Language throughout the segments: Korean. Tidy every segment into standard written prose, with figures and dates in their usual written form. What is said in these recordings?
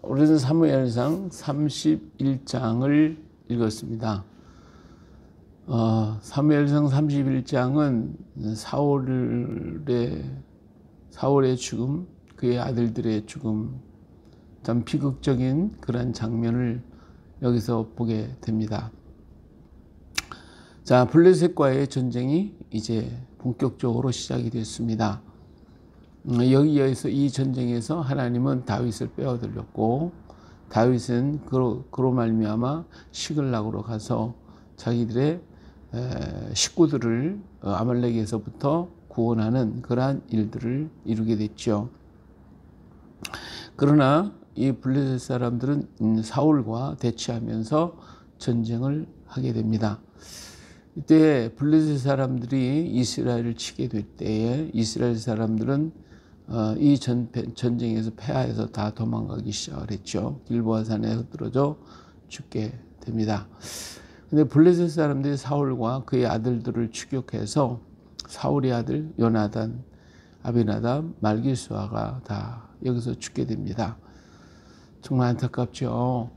우리는 사무엘상 31장을 읽었습니다. 사무엘상 31장은 사울의 죽음, 그의 아들들의 죽음, 참 비극적인 그런 장면을 여기서 보게 됩니다. 자, 블레셋과의 전쟁이 이제 본격적으로 시작이 됐습니다. 여기에서 이 전쟁에서 하나님은 다윗을 빼어들였고, 다윗은 그로 말미암아 시글락으로 가서 자기들의 식구들을 아말렉에서부터 구원하는 그러한 일들을 이루게 됐죠. 그러나 이 블레셋 사람들은 사울과 대치하면서 전쟁을 하게 됩니다. 이때 블레셋 사람들이 이스라엘을 치게 될 때에 이스라엘 사람들은 이 전쟁에서 패하여서 다 도망가기 시작을 했죠. 길보아 산에 흩어져 죽게 됩니다. 근데 블레셋 사람들이 사울과 그의 아들들을 추격해서 사울의 아들 요나단, 아비나답, 말기수아가 다 여기서 죽게 됩니다. 정말 안타깝죠.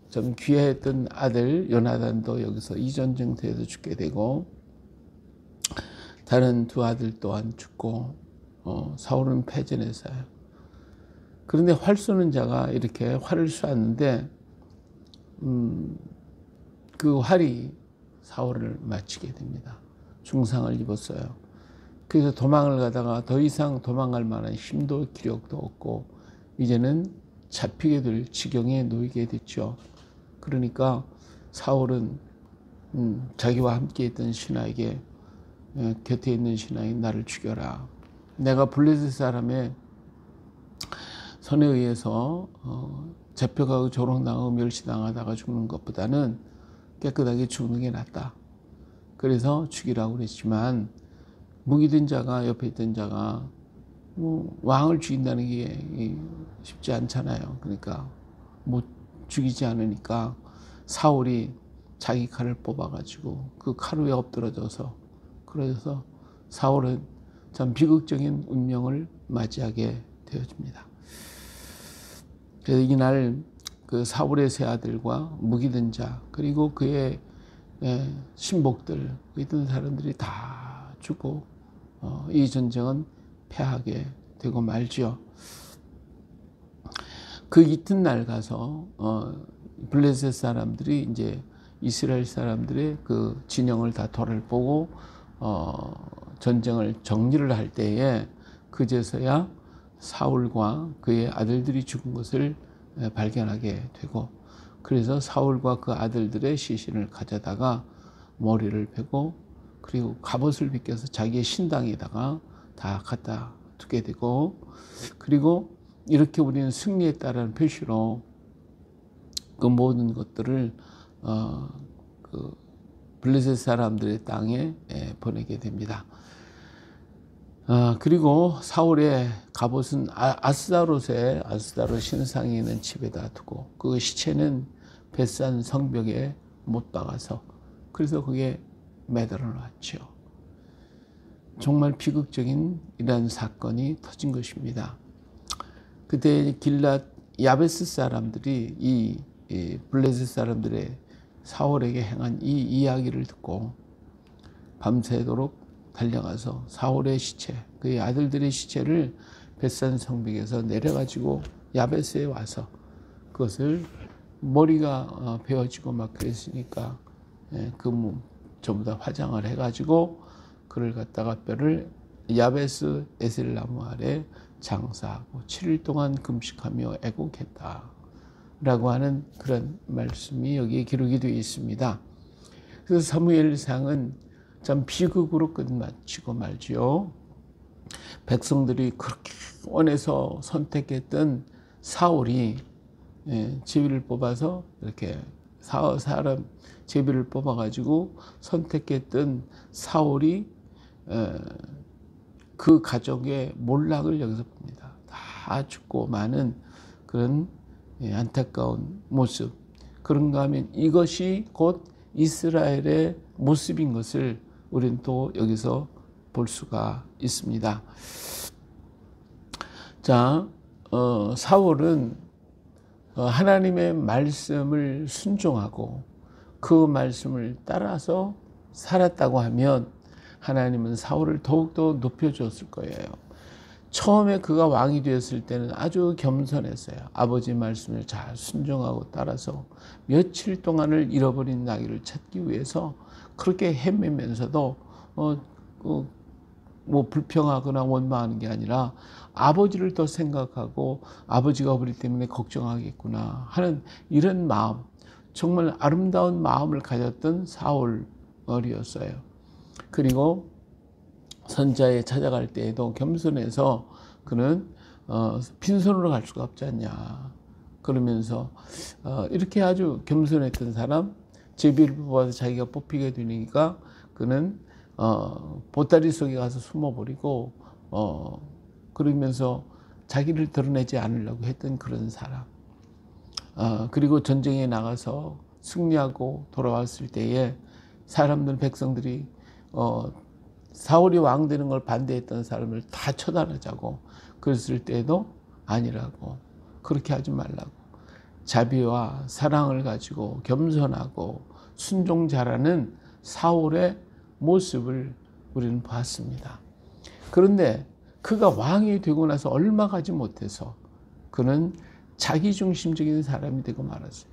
좀 귀했던 아들 요나단도 여기서 이 전쟁터에서 죽게 되고, 다른 두 아들 또한 죽고, 사울은 패전했어요. 그런데 활 쏘는 자가 이렇게 활을 쏘았는데 그 활이 사울을 맞추게 됩니다. 중상을 입었어요. 그래서 도망을 가다가 더 이상 도망갈 만한 힘도 기력도 없고 이제는 잡히게 될 지경에 놓이게 됐죠. 그러니까 사울은 자기와 함께 있던 신하에게, 곁에 있는 신하에 나를 죽여라. 내가 블레셋 사람의 손에 의해서 잡혀가고 조롱당하고 멸시당하다가 죽는 것보다는 깨끗하게 죽는 게 낫다. 그래서 죽이라고 그랬지만, 무기 든 자가, 옆에 있던 자가 왕을 죽인다는 게 쉽지 않잖아요. 그러니까 못 죽이지 않으니까 사울이 자기 칼을 뽑아가지고 그 칼 위에 엎드러져서, 그래서 사울은 참 비극적인 운명을 맞이하게 되어집니다. 그래서 이날 그 사울의 세 아들과 무기든 자, 그리고 그의 신복들, 있던 사람들이 다 죽고 이 전쟁은 패하게 되고 말지요. 그 이튿날 가서 블레셋 사람들이 이제 이스라엘 사람들의 그 진영을 다 돌아보고 전쟁을 정리를 할 때에 그제서야 사울과 그의 아들들이 죽은 것을 발견하게 되고, 그래서 사울과 그 아들들의 시신을 가져다가 머리를 베고, 그리고 갑옷을 벗겨서 자기의 신당에다가 다 갖다 두게 되고, 그리고 이렇게 우리는 승리했다라는 표시로 그 모든 것들을 그 블레셋 사람들의 땅에 보내게 됩니다. 그리고 사울의 갑옷은 아스다롯 신상이 있는 집에다 두고, 그 시체는 벳산 성벽에 못 박아서, 그래서 그게 매달아 놨죠. 정말 비극적인 이러한 사건이 터진 것입니다. 그때 길랏 야베스 사람들이 이 블레셋 사람들의 사울에게 행한 이 이야기를 듣고 밤새도록 달려가서 사울의 시체, 그의 아들들의 시체를 벳산 성벽에서 내려가지고 야베스에 와서 그것을 머리가 베어지고 막 그랬으니까 전부 다 화장을 해가지고 그를 갖다가 뼈를 야베스 에셀나무 아래 장사하고 7일 동안 금식하며 애곡했다 라고 하는 그런 말씀이 여기에 기록이 되어 있습니다. 그래서 사무엘상은 참 비극으로 끝마치고 말지요. 백성들이 그렇게 원해서 선택했던 사울이 제비를 뽑아서 이렇게 사람 제비를 뽑아가지고 선택했던 사울이 그 가족의 몰락을 여기서 봅니다. 다 죽고 많은 그런 안타까운 모습. 그런가 하면 이것이 곧 이스라엘의 모습인 것을 우리는 또 여기서 볼 수가 있습니다. 자, 사울은 하나님의 말씀을 순종하고 그 말씀을 따라서 살았다고 하면 하나님은 사울을 더욱더 높여줬을 거예요. 처음에 그가 왕이 되었을 때는 아주 겸손했어요. 아버지 말씀을 잘 순종하고 따라서 며칠 동안을 잃어버린 나귀를 찾기 위해서 그렇게 헤매면서도 뭐 불평하거나 원망하는 게 아니라 아버지를 더 생각하고 아버지가 우리 때문에 걱정하겠구나 하는 이런 마음, 정말 아름다운 마음을 가졌던 사울이었어요. 그리고 선자에 찾아갈 때에도 겸손해서 그는 빈손으로 갈 수가 없지 않냐 그러면서 이렇게 아주 겸손했던 사람, 제비를 뽑아서 자기가 뽑히게 되니까 그는 보따리 속에 가서 숨어버리고 그러면서 자기를 드러내지 않으려고 했던 그런 사람. 그리고 전쟁에 나가서 승리하고 돌아왔을 때에 사람들, 백성들이 사울이 왕 되는 걸 반대했던 사람을 다 처단하자고 그랬을 때도 아니라고, 그렇게 하지 말라고, 자비와 사랑을 가지고 겸손하고 순종 잘하는 사울의 모습을 우리는 봤습니다. 그런데 그가 왕이 되고 나서 얼마 가지 못해서 그는 자기중심적인 사람이 되고 말았어요.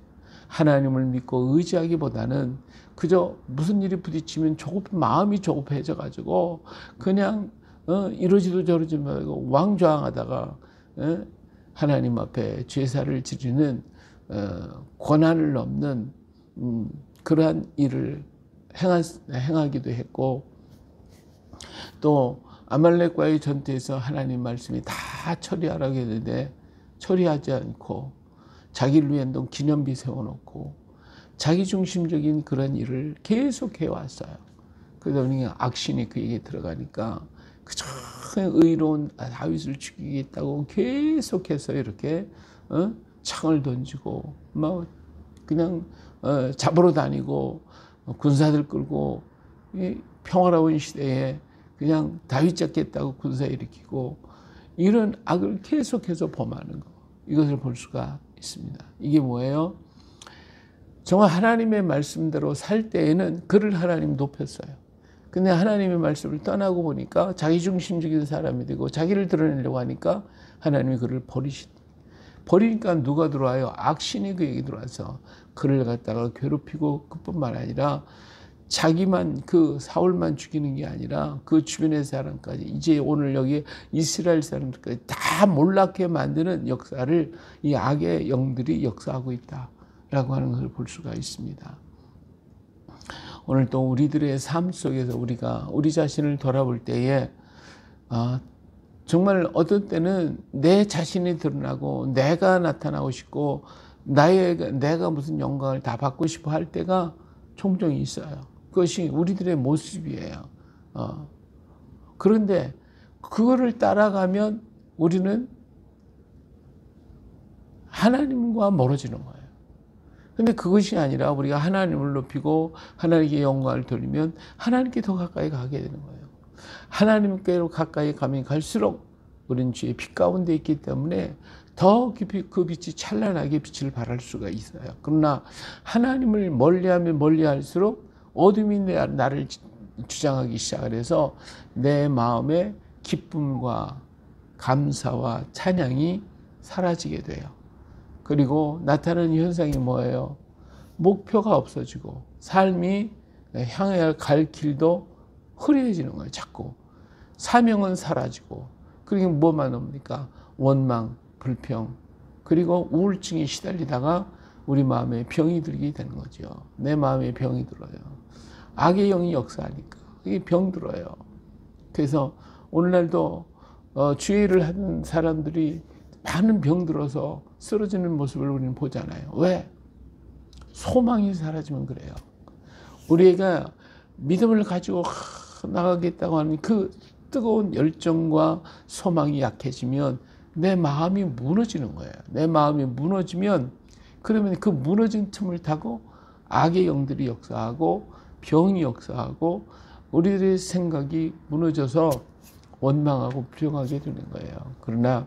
하나님을 믿고 의지하기보다는 그저 무슨 일이 부딪히면 마음이 조급해져 가지고 그냥 이러지도 저러지 말고 왕좌왕하다가 하나님 앞에 제사를 지르는 권한을 넘는 그러한 일을 행하기도 했고, 또 아말렉과의 전투에서 하나님 말씀이 다 처리하라고 했는데 처리하지 않고 자기를 위한 기념비 세워놓고 자기중심적인 그런 일을 계속 해왔어요. 그러더니 악신이 그에게 들어가니까 그저 의로운 다윗을 죽이겠다고 계속해서 이렇게 창을 던지고 막 그냥 잡으러 다니고 군사들 끌고 평화로운 시대에 그냥 다윗 잡겠다고 군사 일으키고 이런 악을 계속해서 범하는 거, 이것을 볼 수가 있습니다. 이게 뭐예요? 정말 하나님의 말씀대로 살 때에는 그를 하나님 높였어요. 근데 하나님의 말씀을 떠나고 보니까 자기중심적인 사람이 되고 자기를 드러내려고 하니까 하나님이 그를 버리니까 누가 들어와요? 악신이 그에게 들어와서 그를 갖다가 괴롭히고, 그뿐만 아니라 자기만, 그 사울만 죽이는 게 아니라 그 주변의 사람까지, 이제 오늘 여기 이스라엘 사람들까지 다 몰락게 만드는 역사를 이 악의 영들이 역사하고 있다라고 하는 것을 볼 수가 있습니다. 오늘 또 우리들의 삶 속에서 우리가 우리 자신을 돌아볼 때에 정말 어떤 때는 내 자신이 드러나고 내가 나타나고 싶고 내가 무슨 영광을 다 받고 싶어 할 때가 종종 있어요. 그것이 우리들의 모습이에요. 그런데 그거를 따라가면 우리는 하나님과 멀어지는 거예요. 근데 그것이 아니라 우리가 하나님을 높이고 하나님께 영광을 돌리면 하나님께 더 가까이 가게 되는 거예요. 하나님께로 가까이 가면 갈수록 우리는 주의 빛 가운데 있기 때문에 더 깊이 그 빛이 찬란하게 빛을 발할 수가 있어요. 그러나 하나님을 멀리하면 멀리할수록 어둠이 나를 주장하기 시작을 해서 내 마음의 기쁨과 감사와 찬양이 사라지게 돼요. 그리고 나타나는 현상이 뭐예요? 목표가 없어지고 삶이 향해야 갈 길도 흐려지는 거예요. 자꾸 사명은 사라지고, 그리고 뭐만 옵니까? 원망, 불평, 그리고 우울증에 시달리다가 우리 마음에 병이 들게 되는 거죠. 내 마음에 병이 들어요. 악의 영이 역사하니까 이게 병 들어요. 그래서 오늘날도 주의를 하는 사람들이 많은 병 들어서 쓰러지는 모습을 우리는 보잖아요. 왜? 소망이 사라지면 그래요. 우리가 믿음을 가지고 나가겠다고 하는 그 뜨거운 열정과 소망이 약해지면 내 마음이 무너지는 거예요. 내 마음이 무너지면 그러면 그 무너진 틈을 타고 악의 영들이 역사하고 병이 역사하고 우리들의 생각이 무너져서 원망하고 불평하게 되는 거예요. 그러나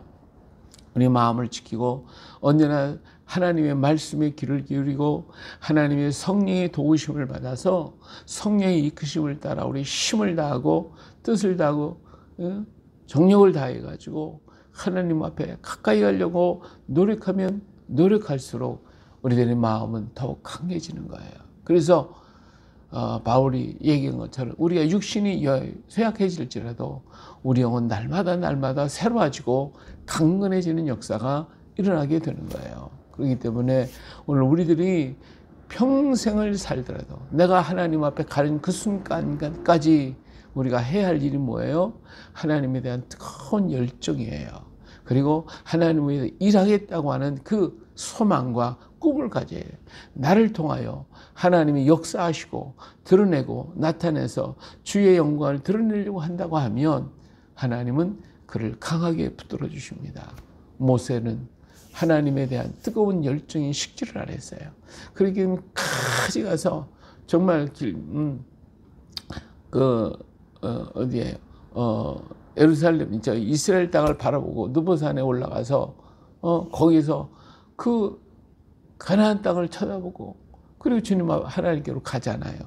우리 마음을 지키고 언제나 하나님의 말씀에 귀를 기울이고 하나님의 성령의 도우심을 받아서 성령의 이끄심을 따라 우리 힘을 다하고 뜻을 다하고 정력을 다해 가지고 하나님 앞에 가까이 가려고 노력하면 노력할수록 우리들의 마음은 더욱 강해지는 거예요. 그래서 바울이 얘기한 것처럼 우리가 육신이 쇠약해질지라도 우리 영은 날마다 새로워지고 강건해지는 역사가 일어나게 되는 거예요. 그렇기 때문에 오늘 우리들이 평생을 살더라도 내가 하나님 앞에 가는 그 순간까지 우리가 해야 할 일이 뭐예요? 하나님에 대한 뜨거운 열정이에요. 그리고 하나님에 대해 일하겠다고 하는 그 소망과 꿈을 가져야 해요. 나를 통하여 하나님이 역사하시고 드러내고 나타내서 주의 영광을 드러내려고 한다고 하면 하나님은 그를 강하게 붙들어 주십니다. 모세는 하나님에 대한 뜨거운 열정이 식지를 않았어요. 그러기는 가져가서 정말 어디에요? 예루살렘, 이스라엘 땅을 바라보고 느보산에 올라가서 거기서 그 가나안 땅을 쳐다보고 그리고 주님 하나님께로 가잖아요.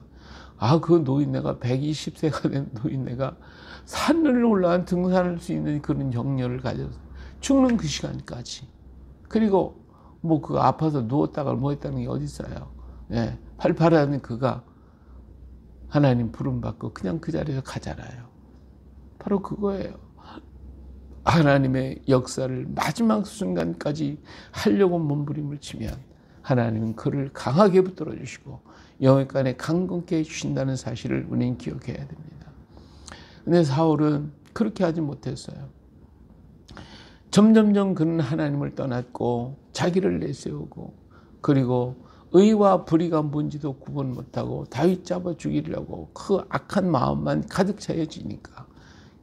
그 노인네가 120세가 된 노인네가 산을 올라간 등산할 수 있는 그런 정열을 가져서 죽는 그 시간까지. 그리고 뭐 그 아파서 누웠다가 뭐 했다는 게 어디 있어요. 예, 팔팔하는 그가 하나님 부름 받고 그냥 그 자리에서 가잖아요. 바로 그거예요. 하나님의 역사를 마지막 순간까지 하려고 몸부림을 치면 하나님은 그를 강하게 붙들어 주시고 영역간에 강건케 해주신다는 사실을 우리는 기억해야 됩니다. 근데 사울은 그렇게 하지 못했어요. 점점점 그는 하나님을 떠났고 자기를 내세우고 그리고 의와 불의가 뭔지도 구분 못하고 다윗 잡아 죽이려고 그 악한 마음만 가득 차여지니까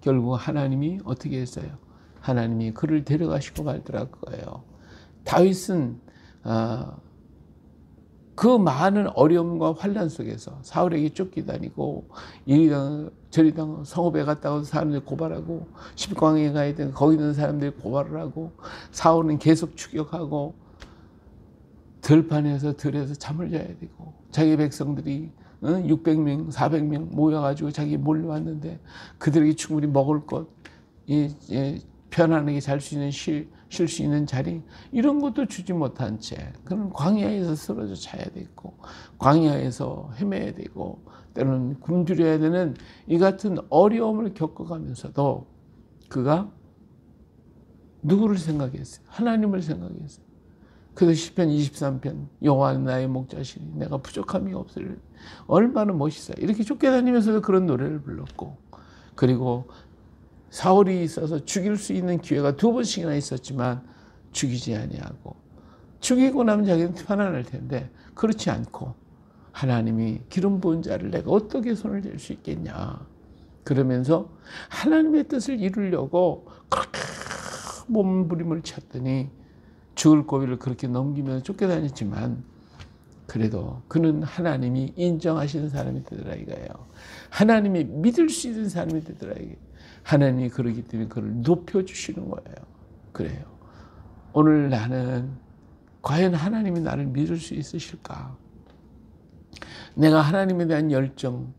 결국 하나님이 어떻게 했어요? 하나님이 그를 데려가시고 말더라고요. 다윗은 그 많은 어려움과 환난 속에서 사울에게 쫓기다니고 이리당 저리당 성읍에 갔다가 사람들 고발하고 십광에 가야 되는 거기 있는 사람들이 고발을 하고 사울은 계속 추격하고 들판에서 들에서 잠을 자야 되고 자기 백성들이 600명 400명 모여가지고 자기 몰려왔는데 그들에게 충분히 먹을 것 편안하게 잘 수 있는 쉴 수 있는 자리 이런 것도 주지 못한 채 그는 광야에서 쓰러져 자야 되고 광야에서 헤매야 되고 때로는 굶주려야 되는 이 같은 어려움을 겪어가면서도 그가 누구를 생각했어요? 하나님을 생각했어요. 그래서 시편 23편 여호와는 나의 목자시니 내가 부족함이 없으리니 얼마나 멋있어요. 이렇게 쫓겨다니면서도 그런 노래를 불렀고 그리고 사울이 있어서 죽일 수 있는 기회가 2번씩이나 있었지만 죽이지 아니하고 죽이고 나면 자기는 편안할 텐데 그렇지 않고 하나님이 기름 부은 자를 내가 어떻게 손을 댈 수 있겠냐 그러면서 하나님의 뜻을 이루려고 그렇게 몸부림을 쳤더니 죽을 고비를 그렇게 넘기면서 쫓겨다녔지만 그래도 그는 하나님이 인정하시는 사람이 되더라 이거예요. 하나님이 믿을 수 있는 사람이 되더라 이게. 하나님이 그러기 때문에 그를 높여주시는 거예요. 그래요. 오늘 나는 과연 하나님이 나를 믿을 수 있으실까? 내가 하나님에 대한 열정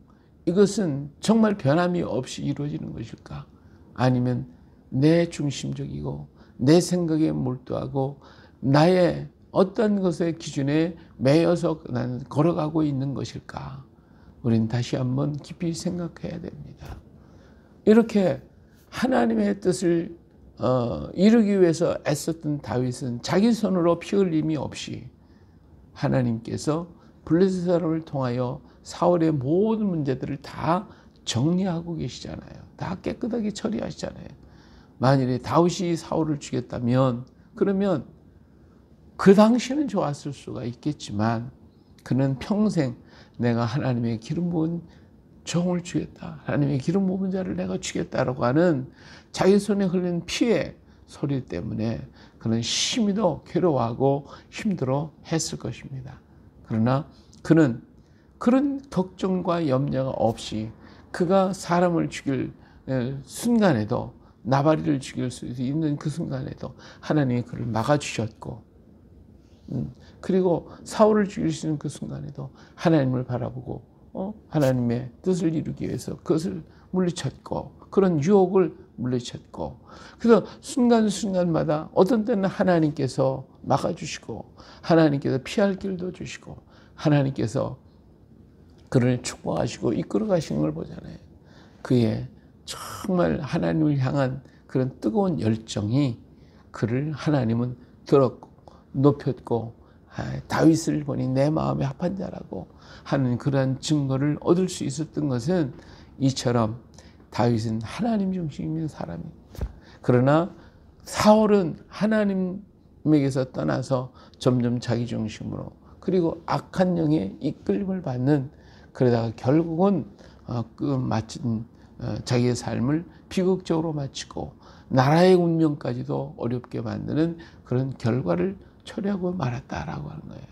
이것은 정말 변함이 없이 이루어지는 것일까? 아니면 내 중심적이고 내 생각에 몰두하고 나의 어떤 것의 기준에 매여서 나는 걸어가고 있는 것일까? 우리는 다시 한번 깊이 생각해야 됩니다. 이렇게 하나님의 뜻을 이루기 위해서 애썼던 다윗은 자기 손으로 피 흘림이 없이 하나님께서 블레셋 사람을 통하여 사울의 모든 문제들을 다 정리하고 계시잖아요. 다 깨끗하게 처리하시잖아요. 만일에 다윗이 사울을 죽였다면 그러면 그 당시는 좋았을 수가 있겠지만 그는 평생 내가 하나님의 기름 부은 종을 죽였다. 하나님의 기름 부은 자를 내가 죽였다라고 하는 자기 손에 흘린 피의 소리 때문에 그는 심히도 괴로워하고 힘들어 했을 것입니다. 그러나 그는 그런 걱정과 염려가 없이 그가 사람을 죽일 순간에도 나발이를 죽일 수 있는 그 순간에도 하나님이 그를 막아주셨고, 그리고 사울을 죽일 수 있는 그 순간에도 하나님을 바라보고 하나님의 뜻을 이루기 위해서 그것을 물리쳤고, 그런 유혹을 물리쳤고, 그래서 순간순간마다 어떤 때는 하나님께서 막아주시고, 하나님께서 피할 길도 주시고, 하나님께서 그를 축복하시고 이끌어 가시는 걸 보잖아요. 그의 정말 하나님을 향한 그런 뜨거운 열정이 그를 하나님은 들었고 높였고, 다윗을 보니 내 마음에 합한 자라고 하는 그러한 증거를 얻을 수 있었던 것은, 이처럼 다윗은 하나님 중심인 사람입니다. 그러나 사울은 하나님에게서 떠나서 점점 자기 중심으로, 그리고 악한 영의 이끌림을 받는, 그러다가 결국은 마친 자기의 삶을 비극적으로 마치고 나라의 운명까지도 어렵게 만드는 그런 결과를 초래하고 말았다라고 하는 거예요.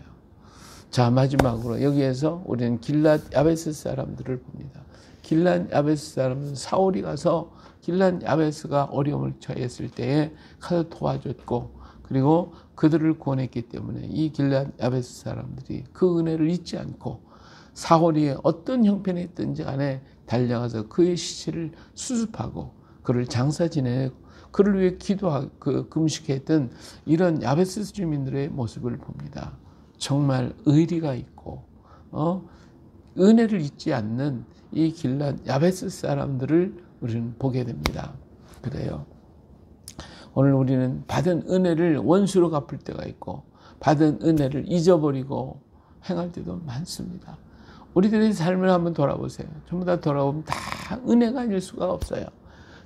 자, 마지막으로 여기에서 우리는 길랏 야베스 사람들을 봅니다. 길랏 야베스 사람은 사울이 가서 길랏 야베스가 어려움을 처했을 때에 가서 도와줬고, 그리고 그들을 구원했기 때문에 이 길랏 야베스 사람들이 그 은혜를 잊지 않고 사울이 어떤 형편에 있든지 간에 달려가서 그의 시체를 수습하고 그를 장사 지내고 그를 위해 기도하고 금식했던 이런 야베스 주민들의 모습을 봅니다. 정말 의리가 있고 은혜를 잊지 않는 이 길랏 야베스 사람들을 우리는 보게 됩니다. 그래요. 오늘 우리는 받은 은혜를 원수로 갚을 때가 있고, 받은 은혜를 잊어버리고 행할 때도 많습니다. 우리들의 삶을 한번 돌아보세요. 전부 다 돌아보면 다 은혜가 아닐 수가 없어요.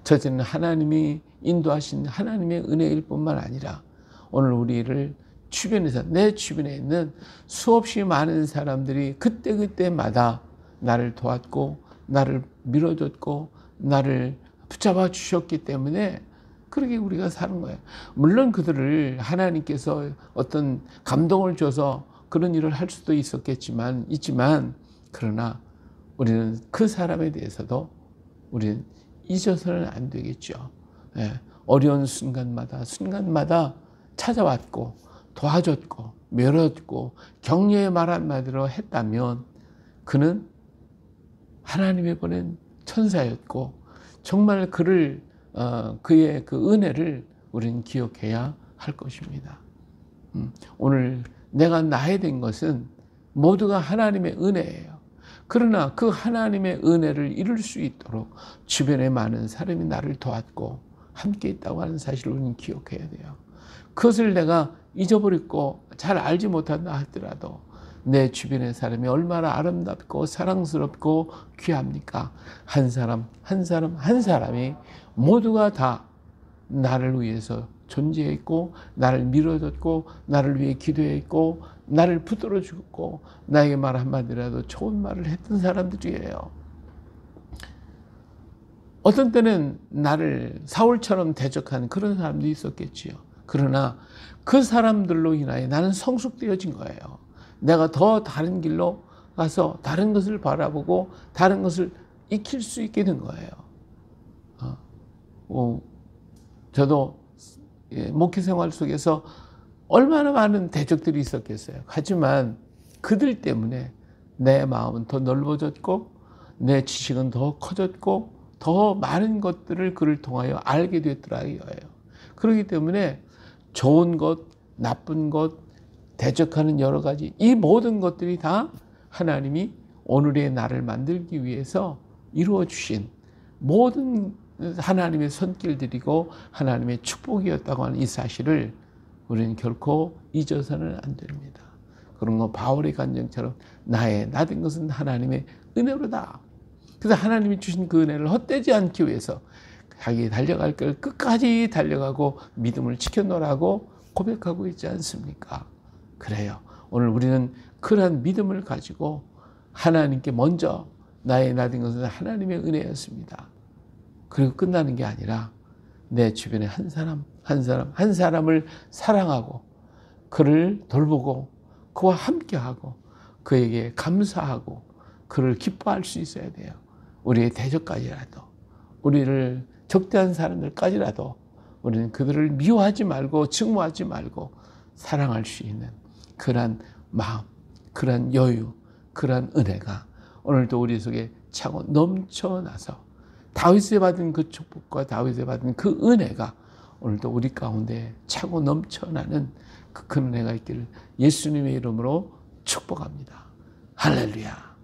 저는 하나님이 인도하신 하나님의 은혜일 뿐만 아니라, 오늘 우리를 주변에서, 내 주변에 있는 수없이 많은 사람들이 그때그때마다 나를 도왔고 나를 밀어줬고 나를 붙잡아 주셨기 때문에 그렇게 우리가 사는 거예요. 물론 그들을 하나님께서 어떤 감동을 줘서 그런 일을 할 수도 있지만 그러나 우리는 그 사람에 대해서도 우리는 잊어서는 안 되겠죠. 어려운 순간마다 찾아왔고 도와줬고 밀어줬고 격려의 말 한마디로 했다면 그는 하나님이 보낸 천사였고, 정말 그의 그 은혜를 우리는 기억해야 할 것입니다. 오늘 내가 나야 된 것은 모두가 하나님의 은혜예요. 그러나 그 하나님의 은혜를 이룰 수 있도록 주변에 많은 사람이 나를 도왔고 함께 있다고 하는 사실을 우리는 기억해야 돼요. 그것을 내가 잊어버렸고 잘 알지 못한다 하더라도 내 주변의 사람이 얼마나 아름답고 사랑스럽고 귀합니까? 한 사람이 모두가 다 나를 위해서 존재했고, 나를 밀어줬고, 나를 위해 기도했고, 나를 붙들어 주고, 나에게 말 한마디라도 좋은 말을 했던 사람들이에요. 어떤 때는 나를 사울처럼 대적하는 그런 사람도 있었겠지요. 그러나 그 사람들로 인하여 나는 성숙되어진 거예요. 내가 더 다른 길로 가서 다른 것을 바라보고 다른 것을 익힐 수 있게 된 거예요. 저도 목회 생활 속에서 얼마나 많은 대적들이 있었겠어요. 하지만 그들 때문에 내 마음은 더 넓어졌고 내 지식은 더 커졌고 더 많은 것들을 그를 통하여 알게 됐더라고요. 그렇기 때문에 좋은 것, 나쁜 것, 대적하는 여러 가지 이 모든 것들이 다 하나님이 오늘의 나를 만들기 위해서 이루어 주신 모든 하나님의 손길들이고 하나님의 축복이었다고 하는 이 사실을 우리는 결코 잊어서는 안 됩니다. 그런 거 바울의 간증처럼 나 된 것은 하나님의 은혜로다. 그래서 하나님이 주신 그 은혜를 헛되지 않기 위해서 자기 달려갈 걸 끝까지 달려가고 믿음을 지켜놓으라고 고백하고 있지 않습니까? 그래요. 오늘 우리는 그러한 믿음을 가지고 하나님께 먼저 나 된 것은 하나님의 은혜였습니다. 그리고 끝나는 게 아니라 내 주변에 한 사람을 사랑하고 그를 돌보고 그와 함께하고 그에게 감사하고 그를 기뻐할 수 있어야 돼요. 우리의 대적까지라도 우리를 적대한 사람들까지라도 우리는 그들을 미워하지 말고 증오하지 말고 사랑할 수 있는 그러한 마음, 그러한 여유, 그러한 은혜가 오늘도 우리 속에 차고 넘쳐나서 다윗이 받은 그 축복과 다윗이 받은 그 은혜가 오늘도 우리 가운데 차고 넘쳐나는 그 은혜가 있기를 예수님의 이름으로 축복합니다. 할렐루야.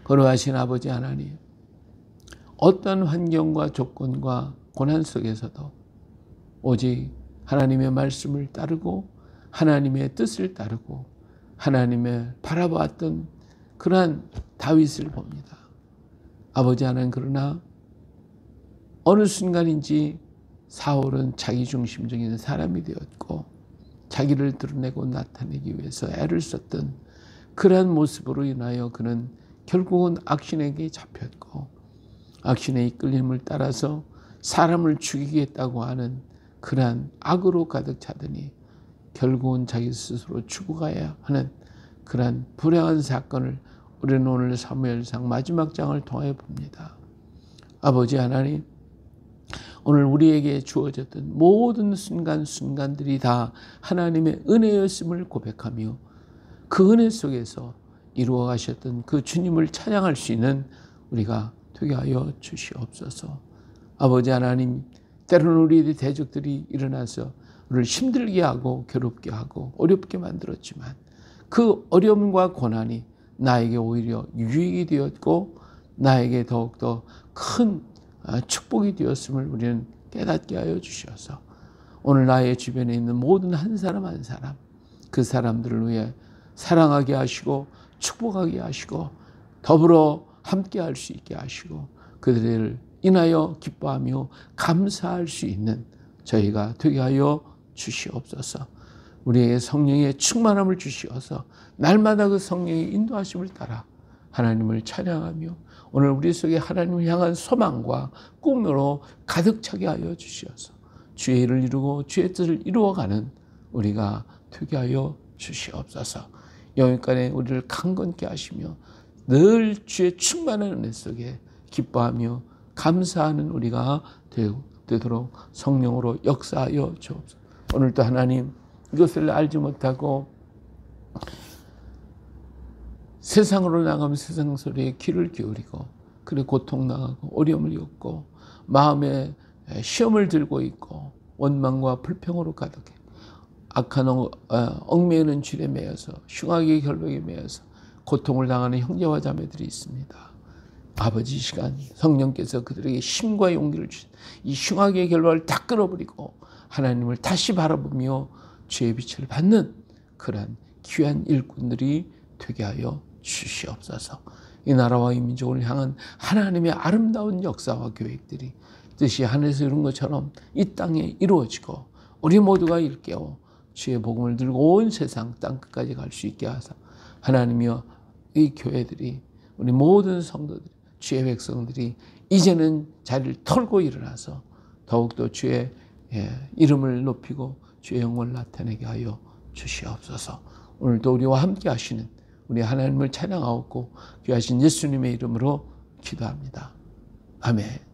거룩하신 아버지 하나님, 어떤 환경과 조건과 고난 속에서도 오직 하나님의 말씀을 따르고 하나님의 뜻을 따르고 하나님의 바라보았던 그러한 다윗을 봅니다. 아버지 하나님, 그러나 어느 순간인지 사울은 자기 중심적인 사람이 되었고 자기를 드러내고 나타내기 위해서 애를 썼던 그러한 모습으로 인하여 그는 결국은 악신에게 잡혔고 악신의 이끌림을 따라서 사람을 죽이겠다고 하는 그러한 악으로 가득 차더니 결국은 자기 스스로 죽어가야 하는 그러한 불행한 사건을 우리는 오늘 사무엘상 마지막 장을 통해 봅니다. 아버지 하나님, 오늘 우리에게 주어졌던 모든 순간순간들이 다 하나님의 은혜였음을 고백하며 그 은혜 속에서 이루어 가셨던 그 주님을 찬양할 수 있는 우리가 되게 하여 주시옵소서. 아버지 하나님, 때로는 우리의 대적들이 일어나서 우리를 힘들게 하고 괴롭게 하고 어렵게 만들었지만 그 어려움과 고난이 나에게 오히려 유익이 되었고 나에게 더욱더 큰 축복이 되었음을 우리는 깨닫게 하여 주셔서 오늘 나의 주변에 있는 모든 한 사람 한 사람, 그 사람들을 위해 사랑하게 하시고 축복하게 하시고 더불어 함께 할 수 있게 하시고 그들을 인하여 기뻐하며 감사할 수 있는 저희가 되게 하여 주시옵소서. 우리에게 성령의 충만함을 주시어서 날마다 그 성령의 인도하심을 따라 하나님을 찬양하며 오늘 우리 속에 하나님을 향한 소망과 꿈으로 가득 차게 하여 주시어서 주의 일을 이루고 주의 뜻을 이루어가는 우리가 되게 하여 주시옵소서. 영육간에 우리를 강건케 하시며 늘 주의 충만한 은혜 속에 기뻐하며 감사하는 우리가 되도록 성령으로 역사하여 주옵소서. 오늘도 하나님, 이것을 알지 못하고 세상으로 나가면 세상 소리에 귀를 기울이고 그리고 고통당하고 어려움을 겪고 마음에 시험을 들고 있고 원망과 불평으로 가득해 악한 얽매이는 줄에 매여서 흉악의 결박에 매여서 고통을 당하는 형제와 자매들이 있습니다. 아버지, 시간 성령께서 그들에게 힘과 용기를 주신 이 흉악의 결박을 다 끊어버리고 하나님을 다시 바라보며 주의 빛을 받는 그러한 귀한 일꾼들이 되게 하여 주시옵소서. 이 나라와 이 민족을 향한 하나님의 아름다운 역사와 계획들이 뜻이 하늘에서 이룬 것처럼 이 땅에 이루어지고 우리 모두가 일깨워 주의 복음을 들고 온 세상 땅끝까지 갈 수 있게 하사 하나님이여 이 교회들이 우리 모든 성도들이 주의 백성들이 이제는 자리를 털고 일어나서 더욱더 주의 이름을 높이고 주의 영광을 나타내게 하여 주시옵소서. 오늘도 우리와 함께 하시는 우리 하나님을 찬양하옵고 귀하신 예수님의 이름으로 기도합니다. 아멘.